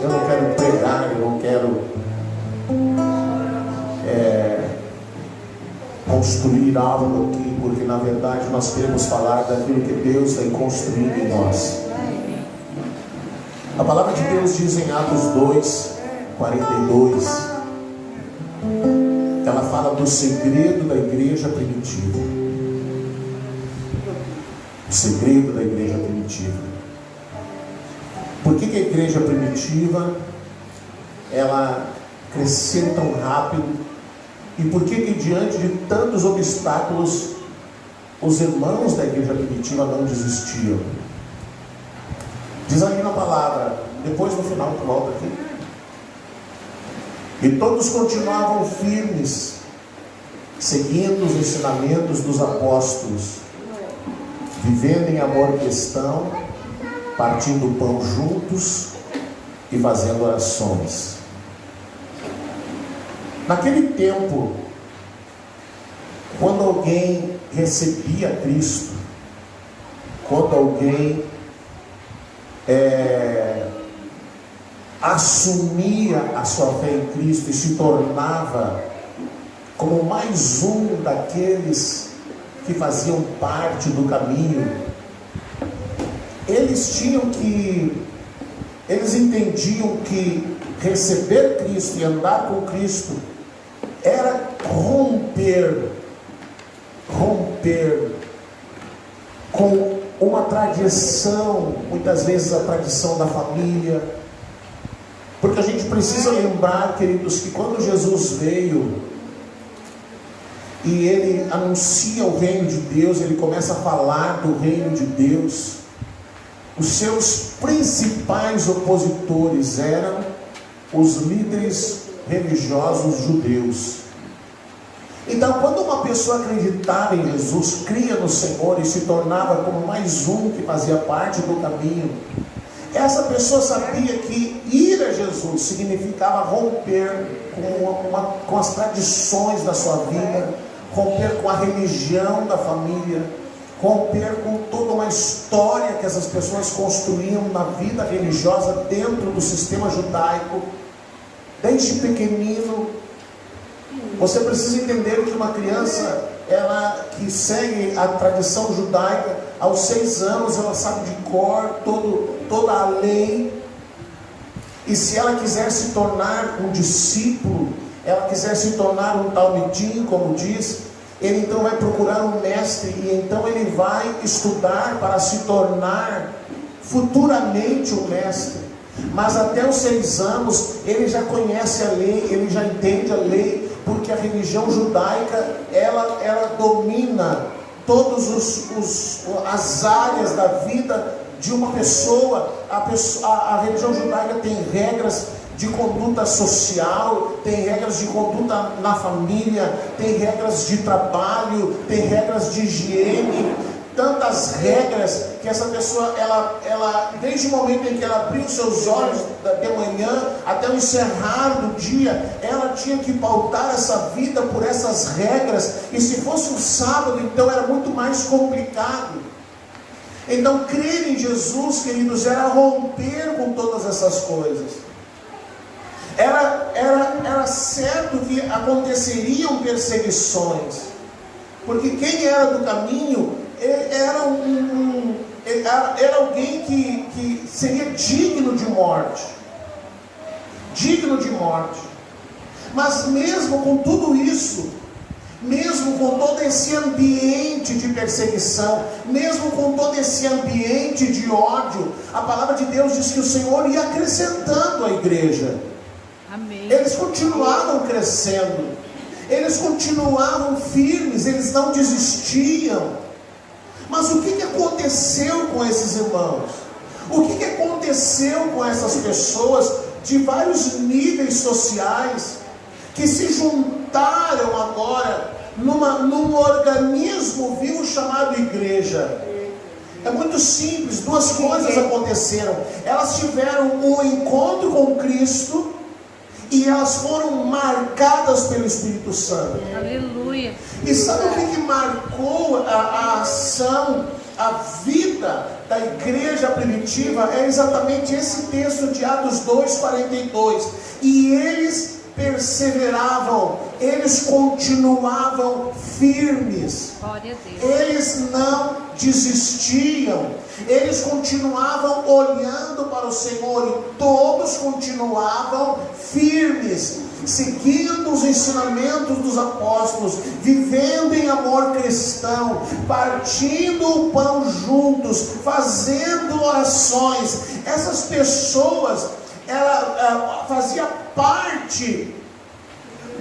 eu não quero pregar, eu não quero construir algo aqui, porque na verdade nós queremos falar daquilo que Deus tem construído em nós. A palavra de Deus diz em Atos 2:42, ela fala do segredo da igreja primitiva. O segredo da igreja primitiva. Por que a igreja primitiva ela cresceu tão rápido? E por que diante de tantos obstáculos os irmãos da igreja primitiva não desistiam? Diz ali na palavra, depois no final tu volta aqui. E todos continuavam firmes, seguindo os ensinamentos dos apóstolos, vivendo em amor cristão, partindo o pão juntos e fazendo orações. Naquele tempo, quando alguém recebia Cristo, quando alguém assumia a sua fé em Cristo e se tornava como mais um daqueles que faziam parte do caminho, eles entendiam que receber Cristo e andar com Cristo era romper com uma tradição, muitas vezes a tradição da família, porque a gente precisa lembrar, queridos, que quando Jesus veio e ele anuncia o reino de Deus, ele começa a falar do reino de Deus, os seus principais opositores eram os líderes religiosos judeus. Então, quando uma pessoa acreditava em Jesus, cria no Senhor e se tornava como mais um que fazia parte do caminho, essa pessoa sabia que ir a Jesus significava romper com as tradições da sua vida, romper com a religião da família, romper com toda uma história que essas pessoas construíam na vida religiosa dentro do sistema judaico. Desde pequenino, você precisa entender que uma criança, ela que segue a tradição judaica, aos 6 anos ela sabe de cor toda a lei, e se ela quiser se tornar um discípulo, ela quiser se tornar um talmidim, como diz, ele então vai procurar um mestre, e então ele vai estudar para se tornar futuramente um mestre. Mas até os 6 anos ele já conhece a lei, ele já entende a lei, porque a religião judaica ela domina todas as áreas da vida de uma pessoa. A religião judaica tem regras de conduta social, tem regras de conduta na família, tem regras de trabalho, tem regras de higiene, tantas regras que essa pessoa, ela desde o momento em que ela abriu seus olhos de manhã até o encerrar do dia, ela tinha que pautar essa vida por essas regras, e se fosse um sábado, então era muito mais complicado. Então crer em Jesus, queridos, era romper com todas essas coisas. Era certo que aconteceriam perseguições, porque quem era do caminho era alguém que seria digno de morte. Mas mesmo com tudo isso, mesmo com todo esse ambiente de perseguição, mesmo com todo esse ambiente de ódio, a palavra de Deus diz que o Senhor ia acrescentando a igreja. Amém. Eles continuavam crescendo, eles continuavam firmes, eles não desistiam. Mas o que aconteceu com esses irmãos? O que aconteceu com essas pessoas de vários níveis sociais que se juntaram agora num organismo vivo chamado igreja? É muito simples, 2 coisas aconteceram. Elas tiveram um encontro com Cristo e elas foram marcadas pelo Espírito Santo. Aleluia. E sabe o que marcou a ação a vida da igreja primitiva é exatamente esse texto de Atos 2:42. E eles perseveravam, eles continuavam firmes, Glória a Deus. eles não desistiam, eles continuavam olhando para o Senhor, e todos continuavam firmes, seguindo os ensinamentos dos apóstolos, vivendo em amor cristão, partindo o pão juntos, fazendo orações. Essas pessoas, ela fazia parte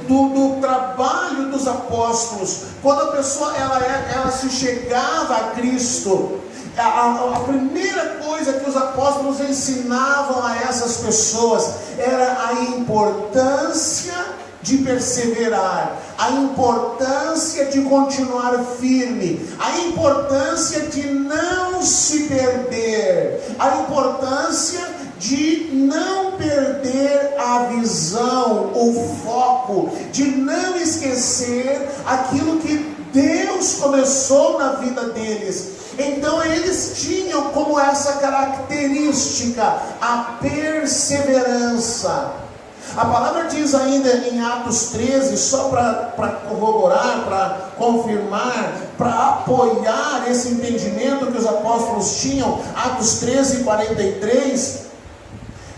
do trabalho dos apóstolos. Quando a pessoa ela se chegava a Cristo, a primeira coisa que os apóstolos ensinavam a essas pessoas era a importância de perseverar, a importância de continuar firme, a importância de não se perder, a importância de não perder a visão, o foco, de não esquecer aquilo que Deus começou na vida deles. Então eles tinham como essa característica a perseverança. A palavra diz ainda em Atos 13, só para corroborar, para confirmar, para apoiar esse entendimento que os apóstolos tinham, Atos 13:43,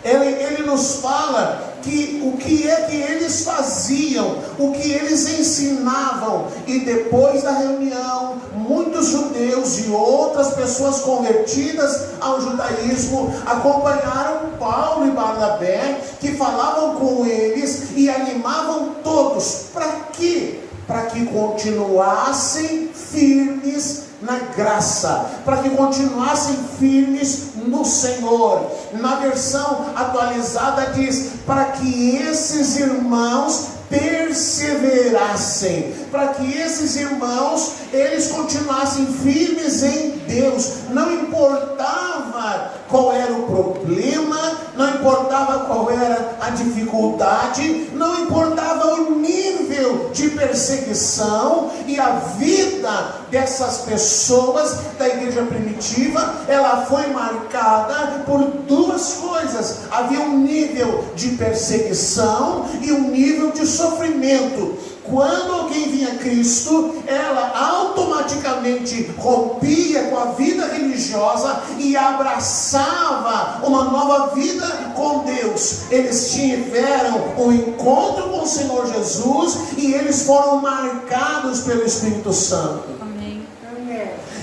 ele nos fala que o que é que eles faziam, o que eles ensinavam. E depois da reunião, muitos judeus e outras pessoas convertidas ao judaísmo acompanharam Paulo e Barnabé, que falavam com eles e animavam todos. Para quê? Para que continuassem firmes na graça, para que continuassem firmes no Senhor. Na versão atualizada diz: para que esses irmãos perseverassem, para que esses irmãos, eles continuassem firmes em Deus. Não importava qual era o problema, não importava qual era a dificuldade, não importava o nível de perseguição. E a vida dessas pessoas da igreja primitiva, ela foi marcada por duas coisas: havia um nível de perseguição e um nível de sofrimento. Quando alguém vinha a Cristo, ela automaticamente rompia com a vida religiosa e abraçava uma nova vida com Deus. Eles tiveram um encontro com o Senhor Jesus e eles foram marcados pelo Espírito Santo. Amém.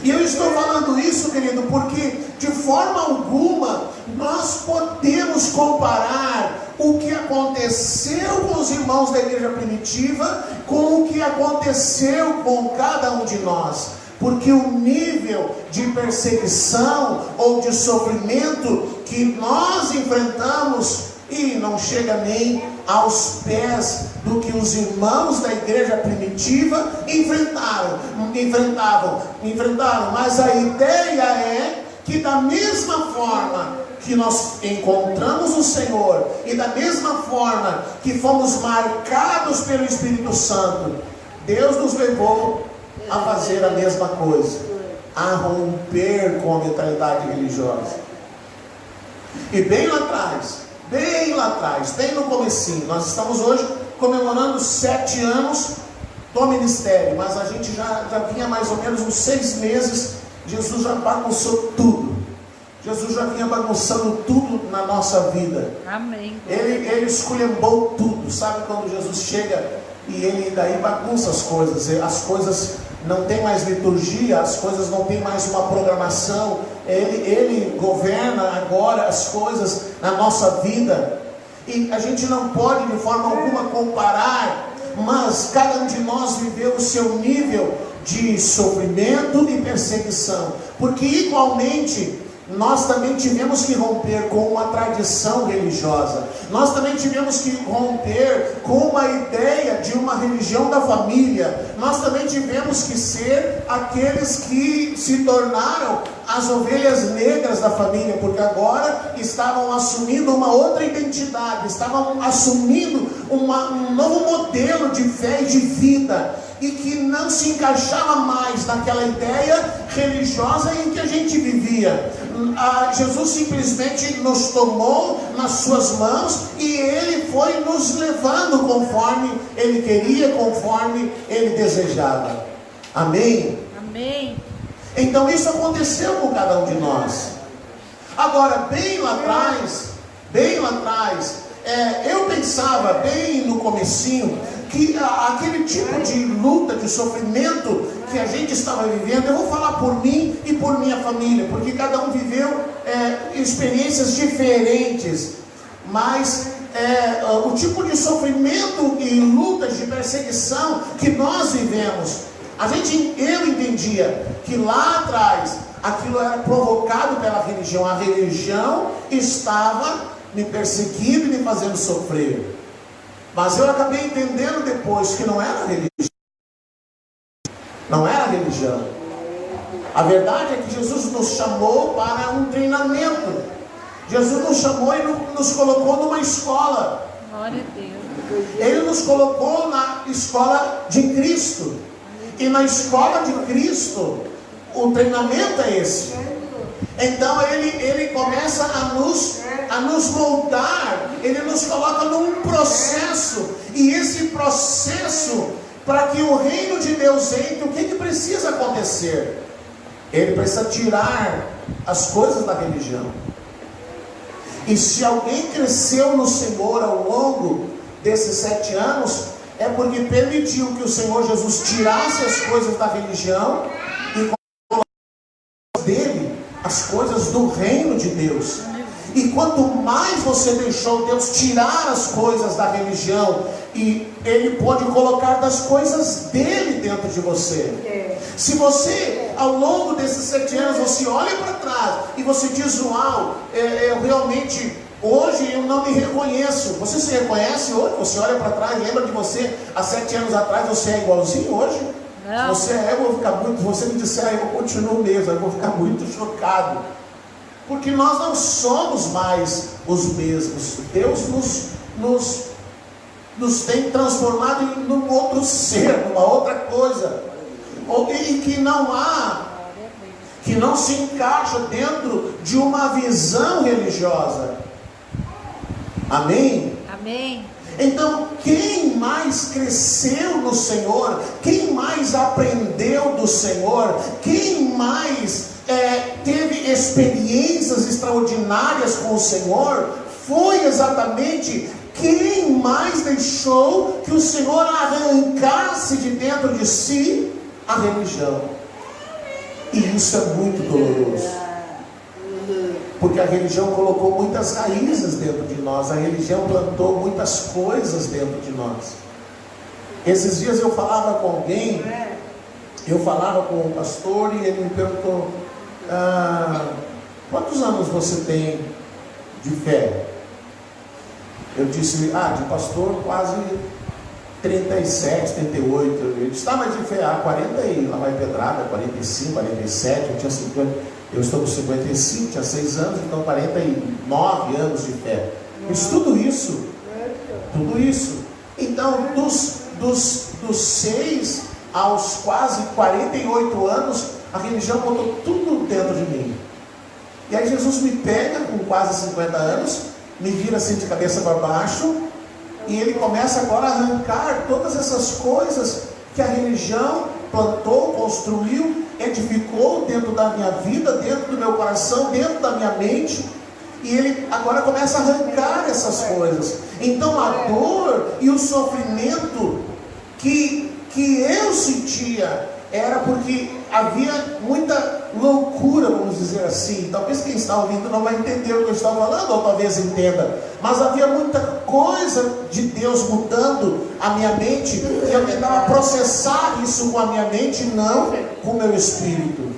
E eu estou falando isso, querido, porque de forma alguma nós podemos comparar o que aconteceu com os irmãos da igreja primitiva com o que aconteceu com cada um de nós. Porque o nível de perseguição ou de sofrimento que nós enfrentamos e não chega nem aos pés do que os irmãos da igreja primitiva enfrentavam. Mas a ideia é que da mesma forma que nós encontramos o Senhor, e da mesma forma que fomos marcados pelo Espírito Santo, Deus nos levou a fazer a mesma coisa, a romper com a mentalidade religiosa. E bem lá atrás, bem no comecinho, nós estamos hoje comemorando 7 anos do ministério, mas a gente já vinha mais ou menos uns 6 meses, Jesus já bagunçou tudo. Jesus já vinha bagunçando tudo na nossa vida. Amém. Ele esculhambou tudo. Sabe quando Jesus chega e ele daí bagunça as coisas não tem mais liturgia, as coisas não tem mais uma programação. Ele governa agora as coisas na nossa vida. E a gente não pode de forma alguma comparar, mas cada um de nós viveu o seu nível de sofrimento e perseguição. Porque igualmente nós também tivemos que romper com uma tradição religiosa. Nós também tivemos que romper com uma ideia de uma religião da família. Nós também tivemos que ser aqueles que se tornaram as ovelhas negras da família, porque agora estavam assumindo uma outra identidade, estavam assumindo um novo modelo de fé e de vida. e que não se encaixava mais naquela ideia religiosa em que a gente vivia. Jesus simplesmente nos tomou nas suas mãos e Ele foi nos levando conforme Ele queria, conforme Ele desejava. Amém? Amém. Então isso aconteceu com cada um de nós. Agora, bem lá atrás, eu pensava bem no comecinho que aquele tipo de luta, de sofrimento que a gente estava vivendo, eu vou falar por mim e por minha família, porque cada um viveu experiências diferentes, mas o tipo de sofrimento e lutas de perseguição que nós vivemos, eu entendia que lá atrás aquilo era provocado pela religião. A religião estava me perseguindo e me fazendo sofrer. Mas eu acabei entendendo depois que não era religião. Não era religião. A verdade é que Jesus nos chamou para um treinamento. Jesus nos chamou e nos colocou numa escola. Glória a Deus. Ele nos colocou na escola de Cristo. E na escola de Cristo, o treinamento é esse. Então ele começa a nos moldar, ele nos coloca num processo, e esse processo, para que o reino de Deus entre, o que precisa acontecer? Ele precisa tirar as coisas da religião. E se alguém cresceu no Senhor ao longo desses 7 anos, é porque permitiu que o Senhor Jesus tirasse as coisas da religião e colocasse dele as coisas do reino de Deus. E quanto mais você deixou Deus tirar as coisas da religião, e Ele pode colocar das coisas dele dentro de você. Se você, ao longo desses 7 anos, você olha para trás e você diz: uau, realmente, hoje eu não me reconheço. Você se reconhece hoje? Você olha para trás, lembra de você há 7 anos atrás? Você é igualzinho hoje? Não. Se você eu vou ficar muito. Se você me disser, eu continuo mesmo, eu vou ficar muito chocado. Porque nós não somos mais os mesmos. Deus nos tem transformado em um outro ser, numa outra coisa. E que não se encaixa dentro de uma visão religiosa. Amém? Amém. Então, quem mais cresceu no Senhor, quem mais aprendeu do Senhor, quem mais teve experiências extraordinárias com o Senhor, foi exatamente quem mais deixou que o Senhor arrancasse de dentro de si a religião. E isso é muito doloroso, porque a religião colocou muitas raízes dentro de nós, a religião plantou muitas coisas dentro de nós. Esses dias eu falava com alguém, eu falava com um pastor, e ele me perguntou: quantos anos você tem de fé? Eu disse: de pastor quase 37, 38. Ele disse: mas de fé, 40 e lá vai pedrada, 45, 47, eu tinha 50, eu estou com 55, tinha 6 anos, então 49 anos de fé. Isso, tudo isso. Então, dos 6 aos quase 48 anos, a religião botou tudo dentro de mim. E aí Jesus me pega com quase 50 anos, me vira assim de cabeça para baixo, e Ele começa agora a arrancar todas essas coisas que a religião plantou, construiu, edificou dentro da minha vida, dentro do meu coração, dentro da minha mente. E Ele agora começa a arrancar essas coisas. Então a dor e o sofrimento que eu sentia era porque havia muita loucura, vamos dizer assim. Talvez quem está ouvindo não vai entender o que eu estou falando, ou talvez entenda. Mas havia muita coisa de Deus mudando a minha mente, e eu tentava processar isso com a minha mente, não com o meu espírito.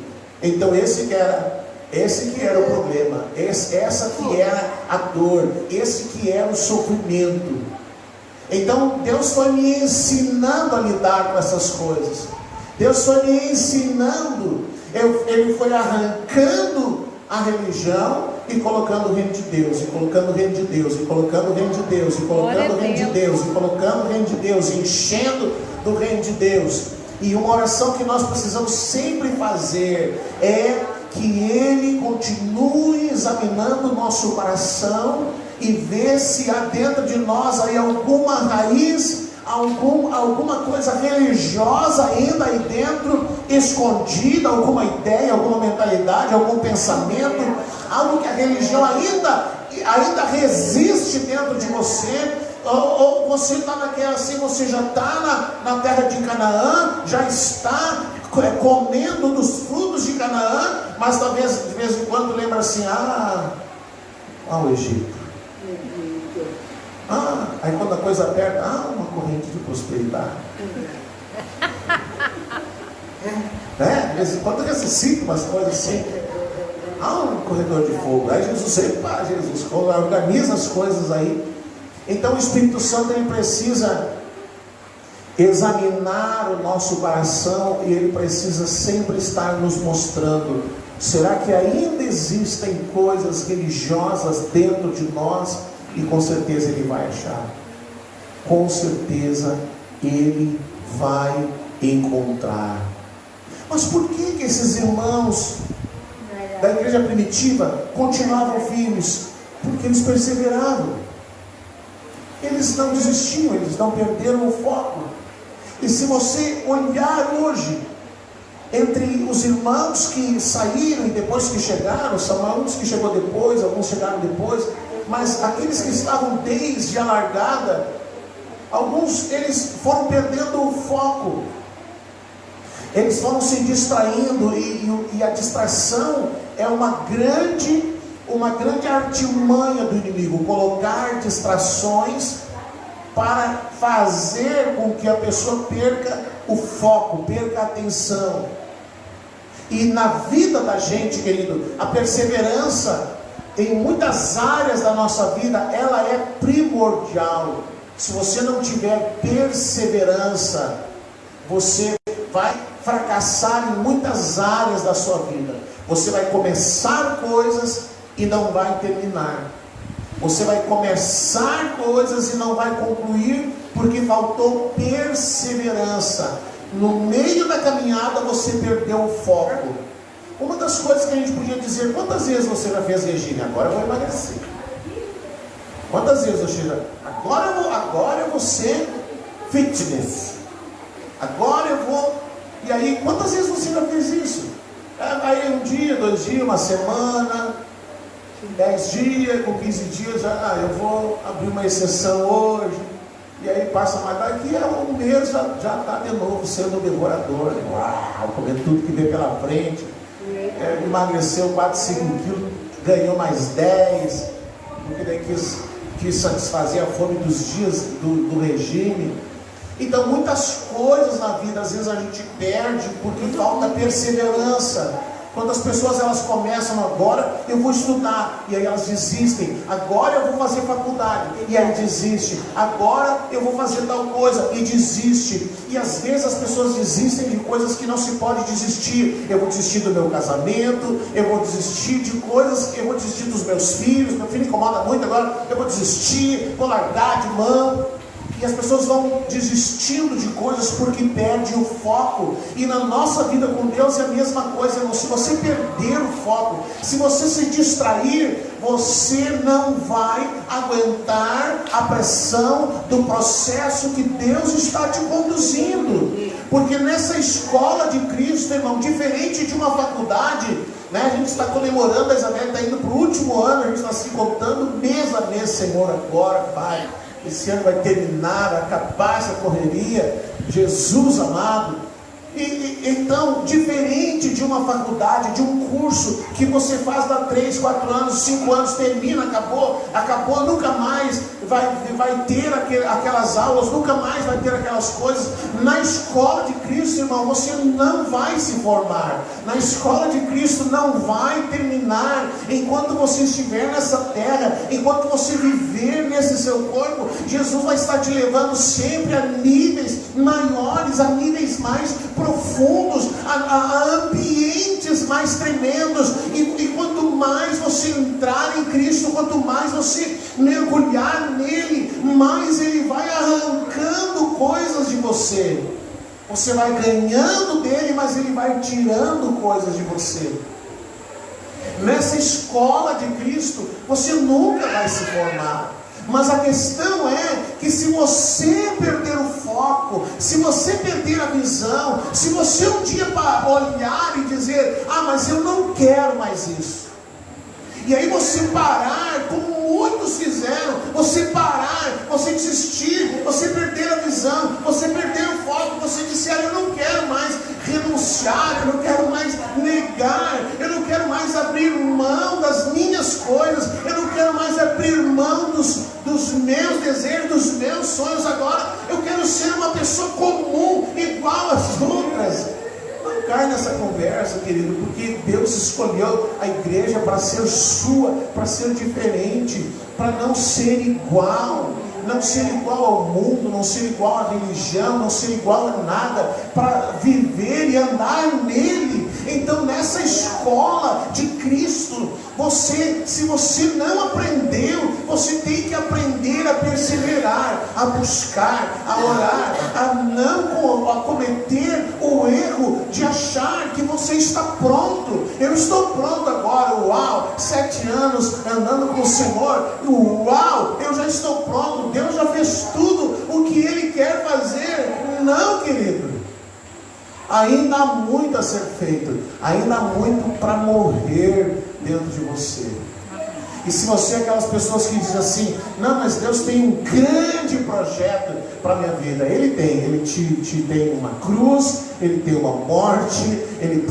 Então esse que era o problema, essa que era a dor, esse que era o sofrimento. Então Deus foi me ensinando a lidar com essas coisas. Deus foi me ensinando, Ele foi arrancando a religião e colocando o reino de Deus, e colocando o reino de Deus, e colocando o reino de Deus, e colocando o reino de Deus, e colocando o reino de Deus, enchendo do reino de Deus. E uma oração que nós precisamos sempre fazer é que Ele continue examinando o nosso coração e ver se há dentro de nós aí alguma raiz, alguma coisa religiosa ainda aí dentro, escondida, alguma ideia, alguma mentalidade, algum pensamento, algo que a religião ainda resiste dentro de você. Ou você está naquela assim, você já está na terra de Canaã, já está comendo dos frutos de Canaã, mas talvez de vez em quando lembra assim, o Egito. Aí quando a coisa aperta, uma corrente de prosperidade. De vez em quando ressuscita umas coisas assim. Um corredor de fogo. Aí Jesus sempre, Jesus organiza as coisas aí. Então o Espírito Santo ele precisa examinar o nosso coração e ele precisa sempre estar nos mostrando: será que ainda existem coisas religiosas dentro de nós? E com certeza ele vai achar, com certeza ele vai encontrar. Mas por que esses irmãos da igreja primitiva continuavam firmes? Porque eles perseveravam. Eles não desistiam, eles não perderam o foco. E se você olhar hoje, entre os irmãos que saíram e depois que chegaram, são alguns que chegou depois, alguns chegaram depois, mas aqueles que estavam desde a largada, alguns eles foram perdendo o foco, eles foram se distraindo, e a distração é uma grande artimanha do inimigo, colocar distrações para fazer com que a pessoa perca o foco, perca a atenção. E na vida da gente, querido, a perseverança em muitas áreas da nossa vida, ela é primordial. Se você não tiver perseverança, você vai fracassar em muitas áreas da sua vida. Você vai começar coisas e não vai terminar. Você vai começar coisas e não vai concluir porque faltou perseverança. No meio da caminhada você perdeu o foco. Uma das coisas que a gente podia dizer: quantas vezes você já fez regime? Agora eu vou emagrecer. Quantas vezes você já... Agora eu vou ser fitness. Agora eu vou... E aí, quantas vezes você já fez isso? Aí 1 dia, 2 dias, uma semana, 10 dias, com 15 dias, eu vou abrir uma exceção hoje. E aí passa mais, daqui a 1 mês já está de novo sendo devorador. Uau, comendo tudo que vê pela frente. Emagreceu 4, 5 quilos, ganhou mais 10, porque daí quis satisfazer a fome dos dias do regime. Então muitas coisas na vida, às vezes a gente perde porque falta perseverança. Quando as pessoas elas começam, agora eu vou estudar, e aí elas desistem. Agora eu vou fazer faculdade, e aí desiste. Agora eu vou fazer tal coisa, e desiste. E às vezes as pessoas desistem de coisas que não se pode desistir. Eu vou desistir do meu casamento, eu vou desistir de coisas, eu vou desistir dos meus filhos. Meu filho incomoda muito agora, eu vou desistir, vou largar de mão. E as pessoas vão desistindo de coisas porque perdem o foco. E na nossa vida com Deus é a mesma coisa. Se você perder o foco, se você se distrair, você não vai aguentar a pressão do processo que Deus está te conduzindo. Porque nessa escola de Cristo, irmão, diferente de uma faculdade, né? A gente está comemorando, a Isabel está indo para o último ano, a gente está se contando mês a mês: Senhor, agora, Pai, esse ano vai terminar, acabar essa correria, Jesus amado. Então, diferente de uma faculdade, de um curso que você faz há 3, 4 anos, 5 anos, termina, acabou, nunca mais vai ter aquelas aulas, nunca mais vai ter aquelas coisas. Na escola de Cristo, irmão, você não vai se formar. Na escola de Cristo não vai terminar enquanto você estiver nessa terra, enquanto você viver nesse seu corpo. Jesus vai estar te levando sempre a níveis maiores, a níveis mais profundos, a ambientes mais tremendos. E quanto mais você entrar em Cristo, quanto mais você mergulhar nele, mais ele vai arrancando coisas de você. Você vai ganhando dele, mas ele vai tirando coisas de você. Nessa escola de Cristo, você nunca vai se formar. Mas a questão é que se você perder o foco, se você perder a visão, se você um dia olhar e dizer: ah, mas eu não quero mais isso, e aí você parar, como muitos fizeram, você parar, você desistir, você perder a visão, você perder o foco, você disser: eu não quero mais renunciar, eu não quero mais negar, eu não quero mais abrir mão das minhas coisas, eu não quero mais abrir mão dos meus desejos, dos meus sonhos. Agora eu quero ser uma pessoa comum, igual às outras. Não cai nessa conversa, querido, porque Deus escolheu a igreja para ser sua, para ser diferente, para não ser igual. Não ser igual ao mundo, não ser igual à religião, não ser igual a nada, para viver e andar nele. Então, nessa escola de Cristo, se você não aprendeu, você tem que aprender a perseverar, a buscar, a orar, a não cometer o erro de achar que você está pronto. Eu estou pronto agora, uau, 7 anos andando com o Senhor, uau, eu já estou pronto, Deus já fez tudo o que Ele quer fazer. Não, querido. Ainda há muito a ser feito, ainda há muito para morrer dentro de você. E se você é aquelas pessoas que dizem assim: não, mas Deus tem um grande projeto para a minha vida. Ele tem, Ele te tem uma cruz, Ele tem uma morte, Ele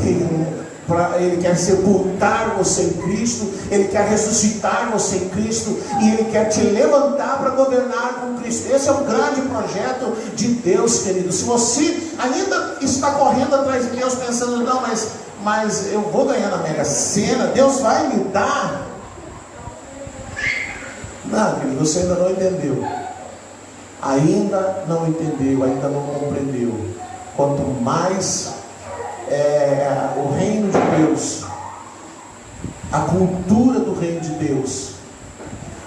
quer sepultar você em Cristo, Ele quer ressuscitar você em Cristo, e Ele quer te levantar para governar com Cristo. Esse é um grande projeto de Deus, querido. Se você ainda está correndo atrás de Deus pensando: não, mas eu vou ganhar na Mega Sena, Deus vai me dar. Não, querido, você ainda não entendeu. Ainda não entendeu, ainda não compreendeu. Quanto mais o reino de Deus, a cultura do reino de Deus,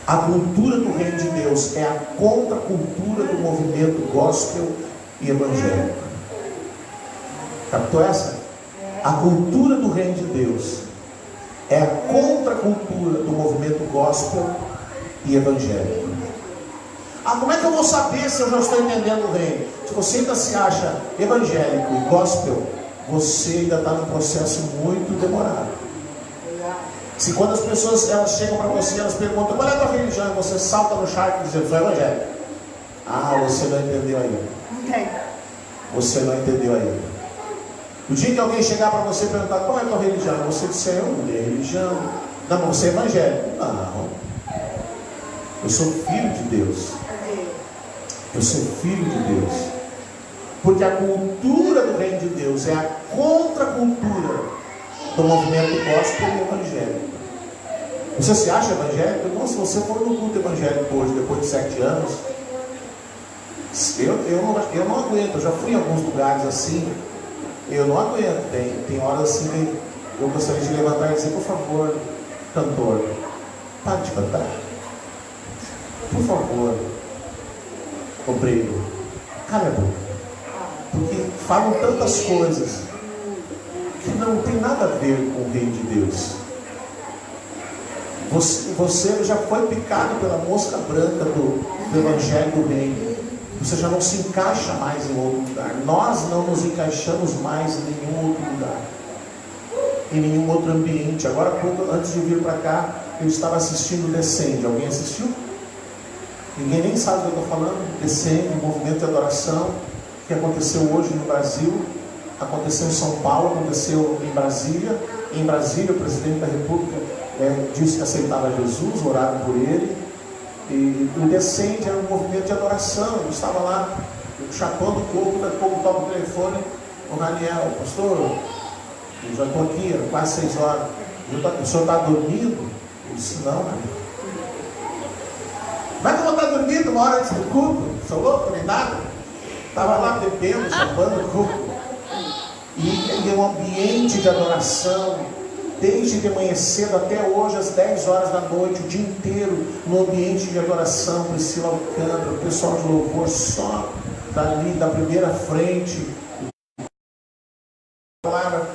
a cultura do reino de Deus é a contracultura do movimento gospel e evangélico. Captou essa? A cultura do reino de Deus é a contracultura do movimento gospel e evangélico. Ah, como é que eu vou saber se eu já estou entendendo o reino? Se você ainda se acha evangélico e gospel, você ainda está num processo muito demorado. Se quando as pessoas elas chegam para você, elas perguntam: qual é a tua religião? E você salta no charco e diz: sou evangélico. Ah, você não entendeu ainda. Você não entendeu ainda. O dia que alguém chegar para você e perguntar: qual é a tua religião? E você disser: eu não tenho religião. Não, mas você é evangélico. Não. Eu sou filho de Deus. Eu sou filho de Deus. Porque a cultura do reino de Deus é a contracultura do movimento gospel e evangélico. Você se acha evangélico? Não, se você for no culto evangélico hoje, depois de 7 anos, eu não aguento. Eu já fui em alguns lugares assim, eu não aguento. Tem horas assim que eu gostaria de levantar e dizer: por favor, cantor, pare de cantar. Por favor, obreiro, cala a boca. Porque falam tantas coisas que não tem nada a ver com o reino de Deus. Você já foi picado pela mosca branca do evangelho do reino. Você já não se encaixa mais em outro lugar. Nós não nos encaixamos mais em nenhum outro lugar, em nenhum outro ambiente. Agora, antes de vir para cá, eu estava assistindo Descende. Alguém assistiu? Ninguém nem sabe do que eu estou falando. Descende, um movimento de adoração que aconteceu hoje no Brasil, aconteceu em São Paulo, aconteceu em Brasília. Em Brasília, o presidente da República disse que aceitava Jesus, oraram por ele. E o Descende era um movimento de adoração. Eu estava lá, chapando o coco, daqui a pouco toca o telefone, o Raniel, pastor, eu já estou aqui, era quase 6 horas. O senhor está dormindo? Eu disse, não, Raniel. Mas eu vou estar dormindo uma hora antes do culto? Sou louco, nem nada. Estava lá bebendo, chapando o coco. E é um ambiente de adoração, desde de manhã cedo até hoje, às 10 horas da noite, o dia inteiro, no ambiente de adoração. Priscila Alcântara, o pessoal de louvor só dali, da primeira frente.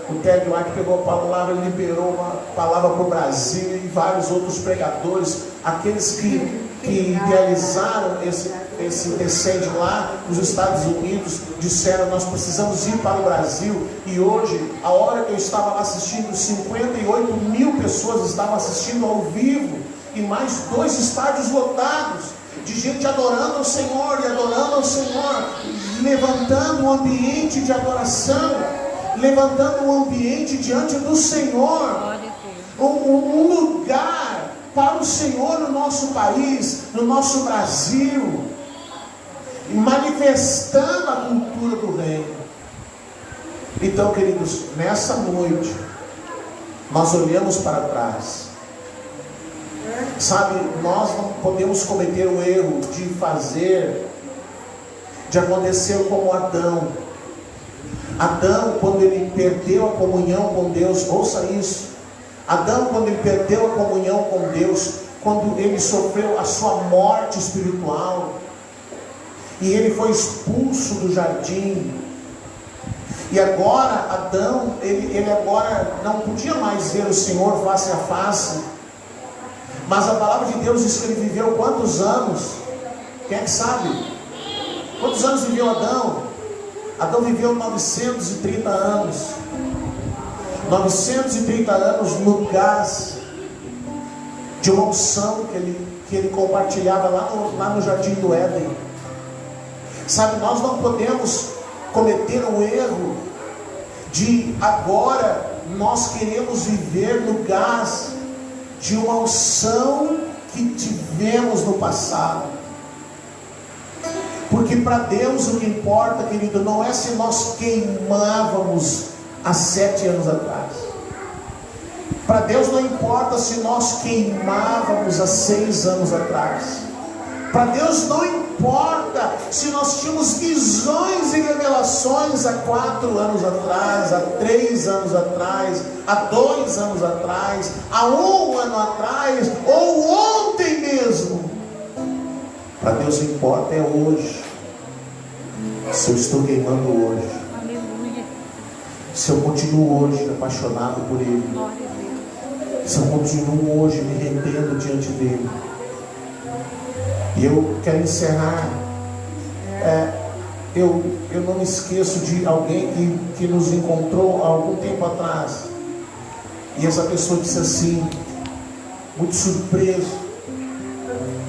O Ted White pegou a palavra, liberou uma palavra para o Brasil, e vários outros pregadores, aqueles que idealizaram esse Descende lá nos Estados Unidos, disseram, nós precisamos ir para o Brasil. E hoje, a hora que eu estava lá assistindo, 58 mil pessoas estavam assistindo ao vivo, e mais 2 estádios lotados, de gente adorando ao Senhor, e adorando ao Senhor, levantando um ambiente de adoração, levantando um ambiente diante do Senhor, um lugar para o Senhor no nosso país, no nosso Brasil, manifestando a cultura do reino. Então, queridos, nessa noite, nós olhamos para trás. Sabe, nós não podemos cometer o erro de acontecer como Adão. Adão, quando ele perdeu a comunhão com Deus, ouça isso. Adão, quando ele perdeu a comunhão com Deus, quando ele sofreu a sua morte espiritual, e ele foi expulso do jardim, e agora Adão, ele agora não podia mais ver o Senhor face a face, mas a palavra de Deus diz que ele viveu quantos anos? Quem é que sabe? Quantos anos viveu Adão? Adão viveu 930 anos. 930 anos no gás de uma unção que ele compartilhava lá no jardim do Éden. Sabe, nós não podemos cometer o erro de agora nós queremos viver no gás de uma unção que tivemos no passado. Porque para Deus o que importa, querido, não é se nós queimávamos há 7 anos atrás. Para Deus não importa se nós queimávamos há 6 anos atrás. Para Deus não importa se nós tínhamos visões e revelações há 4 anos atrás, há 3 anos atrás, há 2 anos atrás, há 1 ano atrás, ou ontem mesmo. Para Deus o que importa é hoje. Se eu estou queimando hoje, se eu continuo hoje apaixonado por Ele, se eu continuo hoje me rendendo diante dEle. E eu quero encerrar. Eu não me esqueço de alguém que nos encontrou há algum tempo atrás, e essa pessoa disse assim, muito surpreso,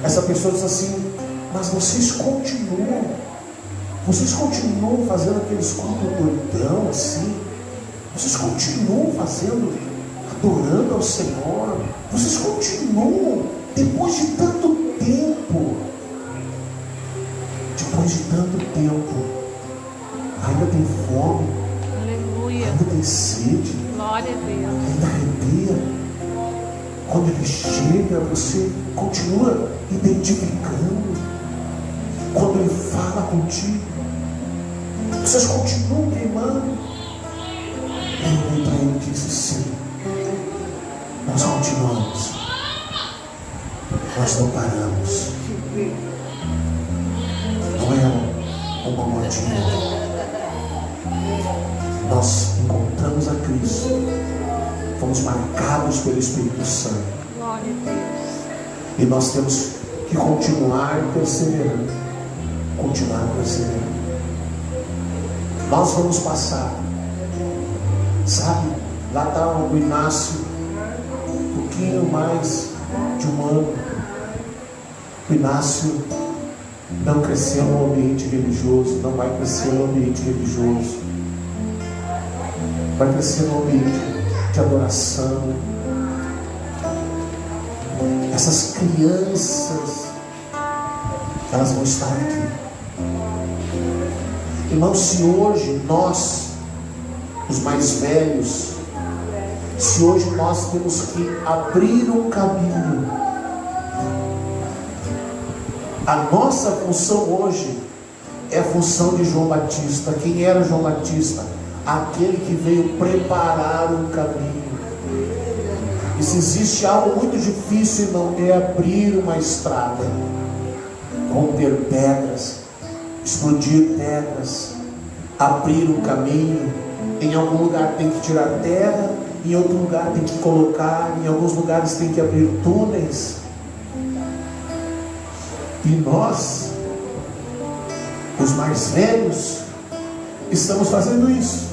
essa pessoa disse assim, mas vocês continuam fazendo aqueles cultos doidão assim? Vocês continuam adorando ao Senhor? Vocês continuam, depois de tanto tempo, ainda tem fome, aleluia, ainda tem sede, glória a Deus, ainda arrepia. Quando Ele chega, você continua identificando. Quando Ele fala contigo, vocês continuam queimando. Eu olhei para ele e disse, sim, nós continuamos, nós não paramos. Não é uma modinha. Nós encontramos a Cristo, fomos marcados pelo Espírito Santo, glória a Deus, e nós temos que continuar perseverando. Nós vamos passar. Sabe, lá está o Inácio, um pouquinho mais de um ano. O Inácio não cresceu no ambiente religioso, não vai crescer no ambiente religioso, vai crescer no ambiente de adoração. Essas crianças elas vão estar aqui. Irmãos, se hoje nós, os mais velhos, se hoje nós temos que abrir um caminho, a nossa função hoje é a função de João Batista. Quem era João Batista? Aquele que veio preparar um caminho. E se existe algo muito difícil, irmão, é abrir uma estrada, romper pedras, explodir pedras, abrir um caminho. Em algum lugar tem que tirar terra, em outro lugar tem que colocar, em alguns lugares tem que abrir túneis. E nós, os mais velhos, estamos fazendo isso,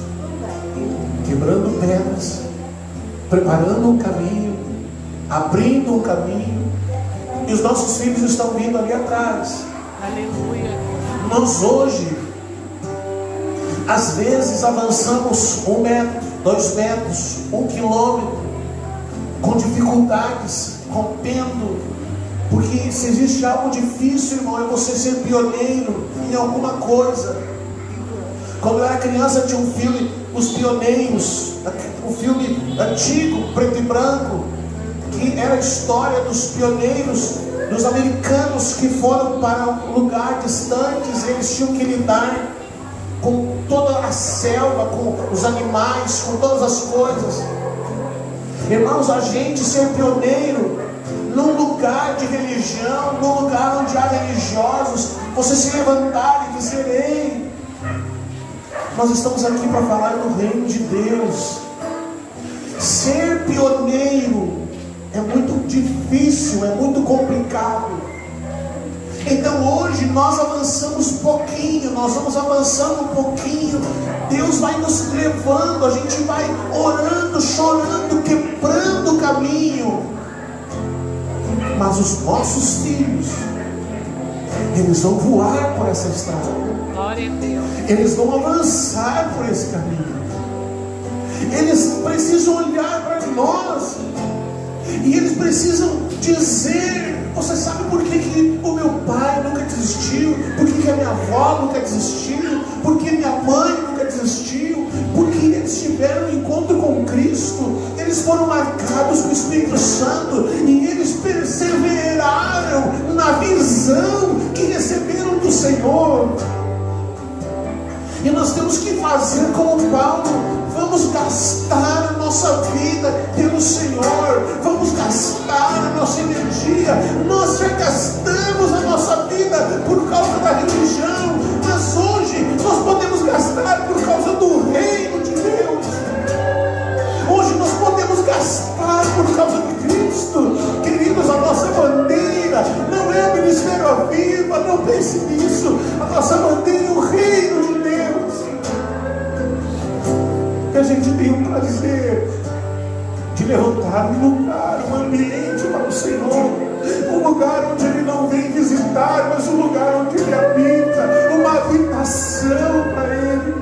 quebrando pedras, preparando um caminho, abrindo um caminho, e os nossos filhos estão vindo ali atrás. Aleluia. Nós hoje, às vezes, avançamos 1 metro, 2 metros, 1 quilômetro, com dificuldades, rompendo. Porque se existe algo difícil, irmão, é você ser pioneiro em alguma coisa. Quando eu era criança tinha um filme, Os Pioneiros, um filme antigo, preto e branco, que era a história dos pioneiros, dos americanos que foram para um lugar distante. Eles tinham que lidar com toda a selva, com os animais, com todas as coisas. Irmãos, a gente ser pioneiro num lugar de religião, num lugar onde há religiosos, você se levantar e dizer: ei, nós estamos aqui para falar do reino de Deus. Ser pioneiro é muito difícil, é muito complicado. Então hoje nós avançamos pouquinho, nós vamos avançando um pouquinho, Deus vai nos levando, a gente vai orando, chorando, quebrando o caminho. Mas os nossos filhos, eles vão voar por essa estrada. Glória a Deus. Eles vão avançar por esse caminho. Eles precisam olhar para nós. E eles precisam dizer: você sabe por que o meu pai nunca desistiu? Por que a minha avó nunca desistiu? Por que minha mãe nunca desistiu? Porque eles tiveram um encontro com Cristo. Eles foram marcados com o Espírito Santo. E eles perseveraram na visão que receberam do Senhor. E nós temos que fazer como Paulo. Vamos gastar a nossa vida pelo Senhor. Vamos gastar a nossa energia. Nós já gastamos a nossa vida por causa da religião, mas hoje nós podemos gastar por causa do reino de Deus. Hoje nós podemos gastar por causa de Cristo. Queridos, a nossa bandeira não é o Ministério Aviva, não pense nisso. A nossa bandeira é o reino de Deus. Que a gente tem o prazer de levantar um lugar, um ambiente para o Senhor, um lugar onde Ele não vem visitar, mas um lugar onde Ele habita, uma habitação para Ele.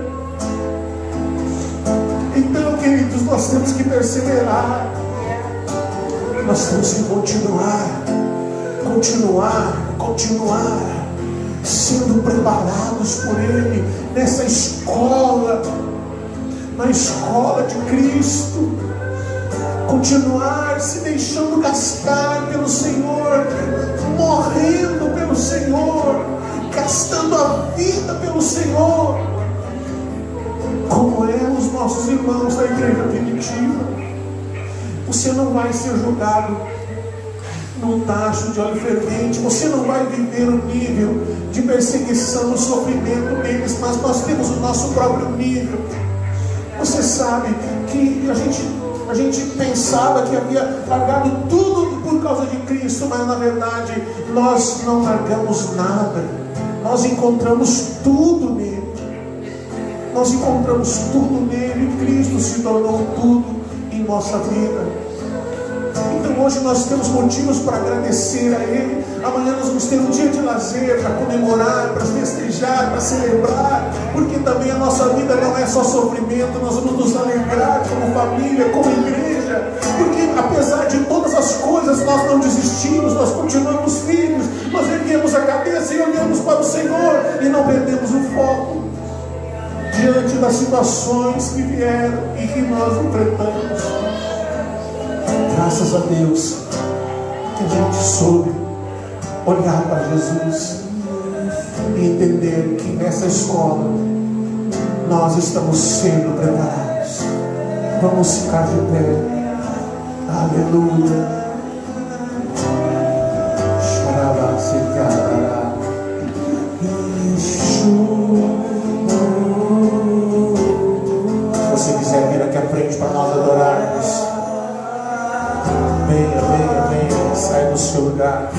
Então, queridos, nós temos que perseverar, nós temos que continuar sendo preparados por Ele nessa escola, na escola de Cristo. Continuar se deixando gastar pelo Senhor, morrendo pelo Senhor, gastando a vida pelo Senhor, como é os nossos irmãos da igreja primitiva. Você não vai ser julgado num tacho de óleo fervente, você não vai viver o nível de perseguição, o sofrimento deles, mas nós temos o nosso próprio nível. Você sabe que a gente pensava que havia largado tudo por causa de Cristo, mas na verdade nós não largamos nada. Nós encontramos tudo nele. Nós encontramos tudo nele. Cristo se tornou tudo em nossa vida. Então hoje nós temos motivos para agradecer a Ele. Amanhã nós vamos ter um dia de lazer, para comemorar, para festejar, para celebrar, porque também a nossa vida não é só sofrimento. Nós vamos nos alegrar como família, como igreja, porque apesar de todas as coisas nós não desistimos, nós continuamos firmes, nós erguemos a cabeça e olhamos para o Senhor e não perdemos o foco diante das situações que vieram e que nós enfrentamos. Graças a Deus que a gente soube olhar para Jesus e entender que nessa escola nós estamos sendo preparados. Vamos ficar de pé. Aleluia. Se você quiser vir aqui à frente para nós adorarmos, venha, venha, venha, sai do seu lugar.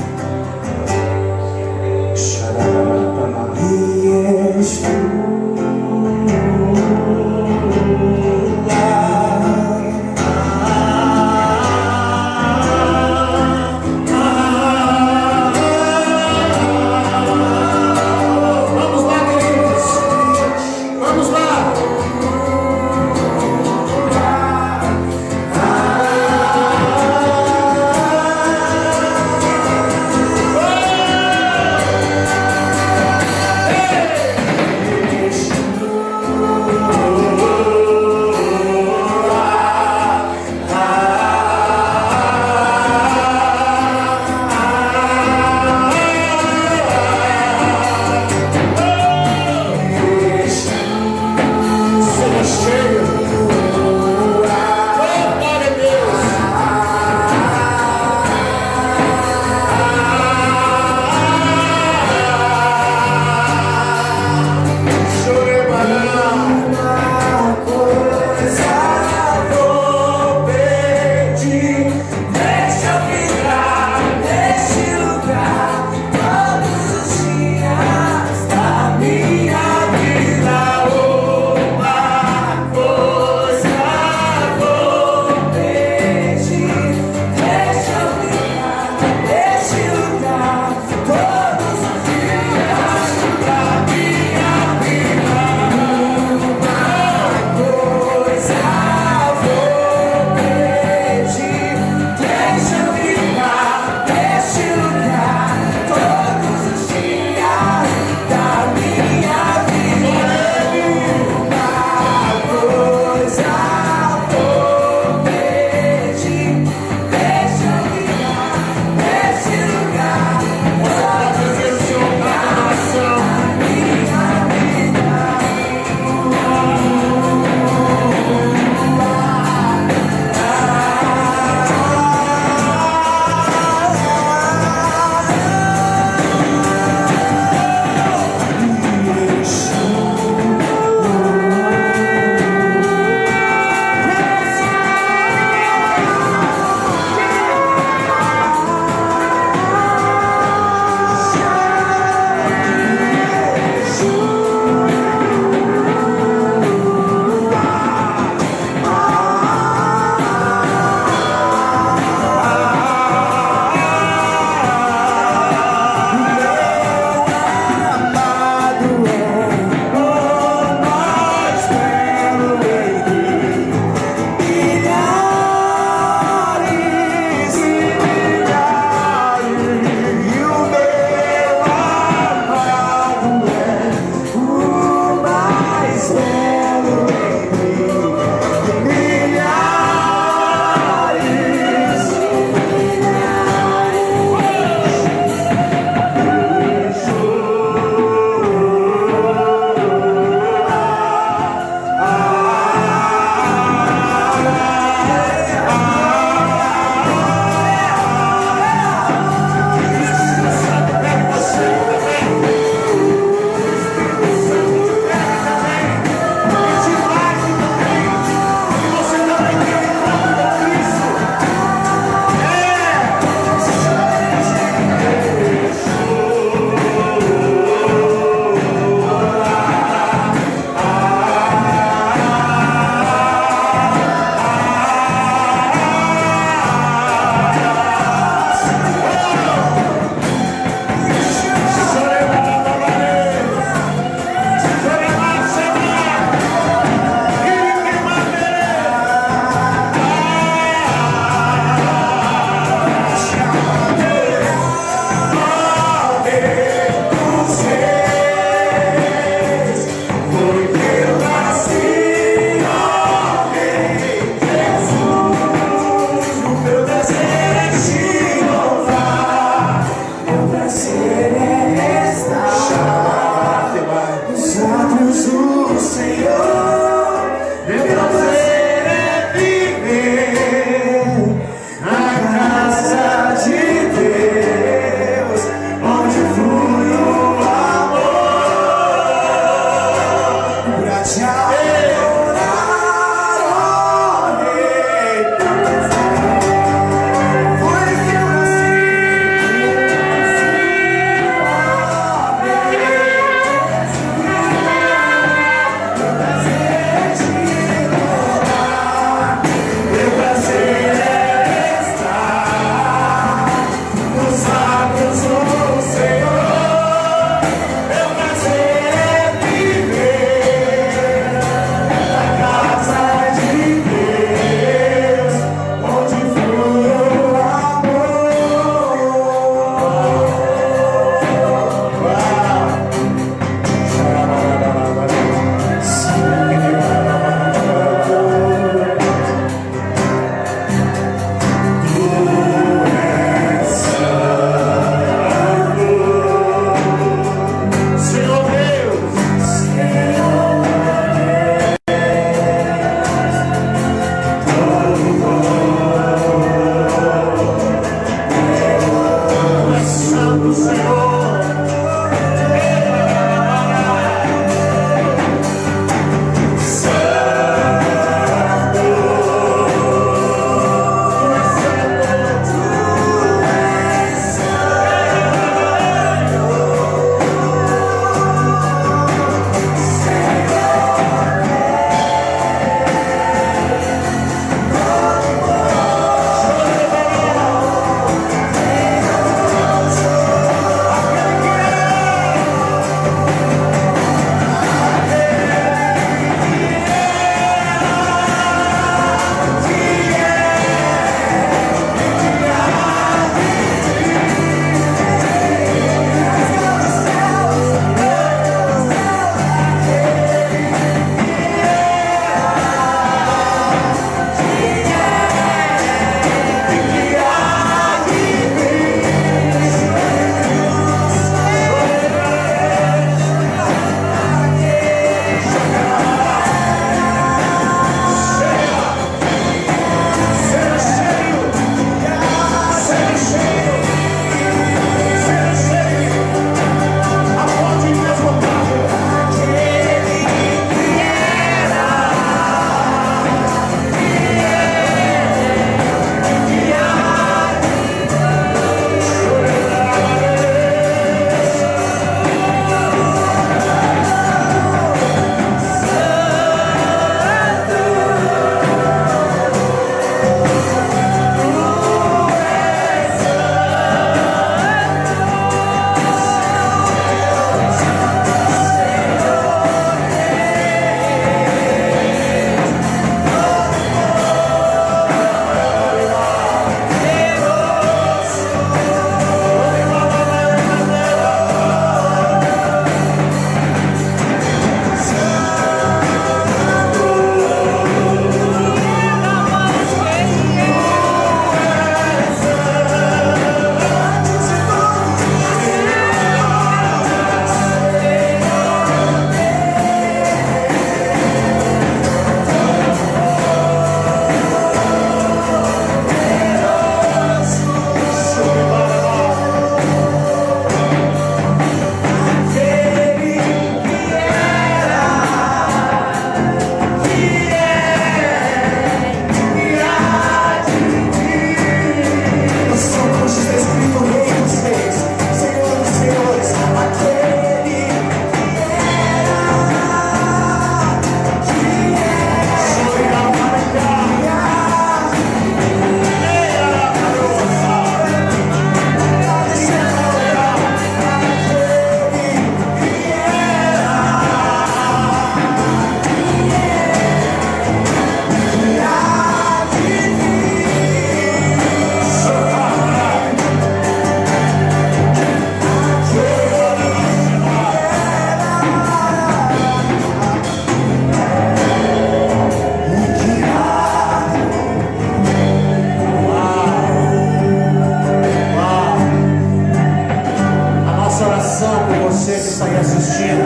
oração por você que está aí assistindo.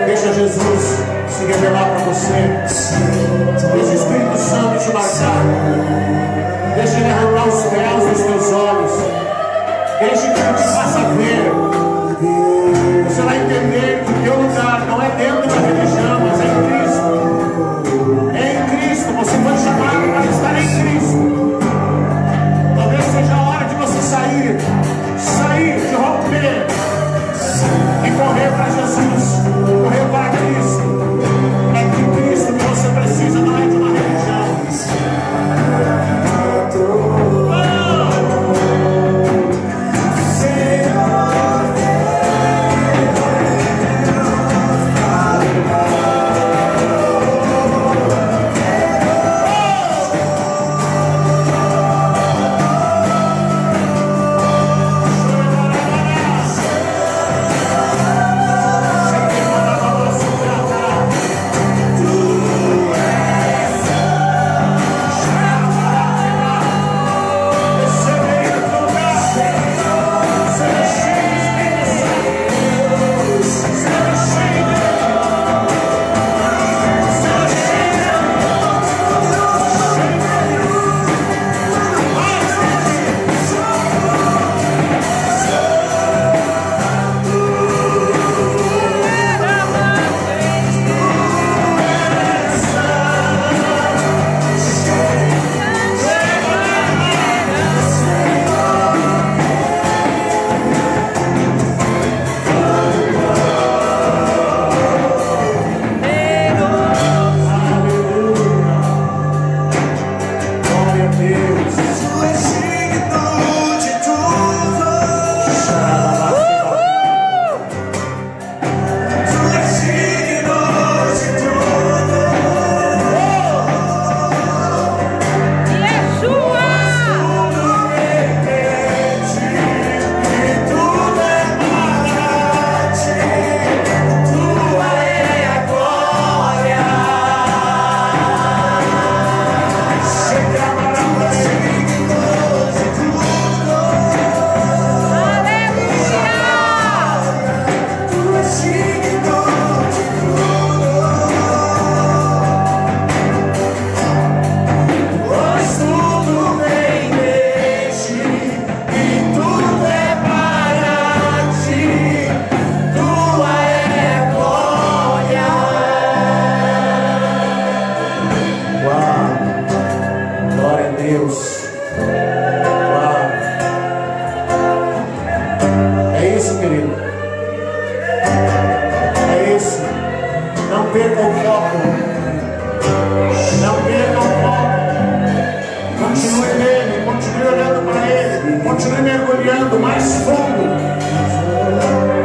Deixa Jesus se revelar para você. Deixa o Espírito Santo te marcar. Deixa Ele arrancar os véus dos teus olhos. Deixa que Ele te faça ver. Você vai entender que o teu lugar não é dentro da religião, mas é em Cristo. É em Cristo. Você foi chamado para estar em Cristo. Talvez seja a hora de você sair, de romper e correr para Jesus, correr para Cristo. É de Cristo que você precisa, não é de uma religião. Continue mergulhando mais fundo,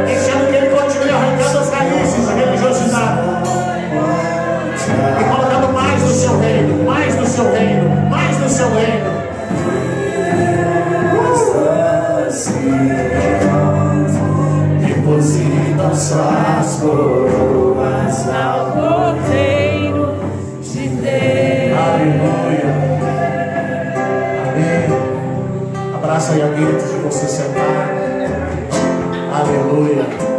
deixando que Ele continue arrancando as raízes da religiosidade e colocando mais do seu reino, mais do seu reino, mais do seu reino. Deposita suas coroas ao Cordeiro de Deus. Aleluia. Amém. Abraça aí alguém antes de você sentar. Aleluia.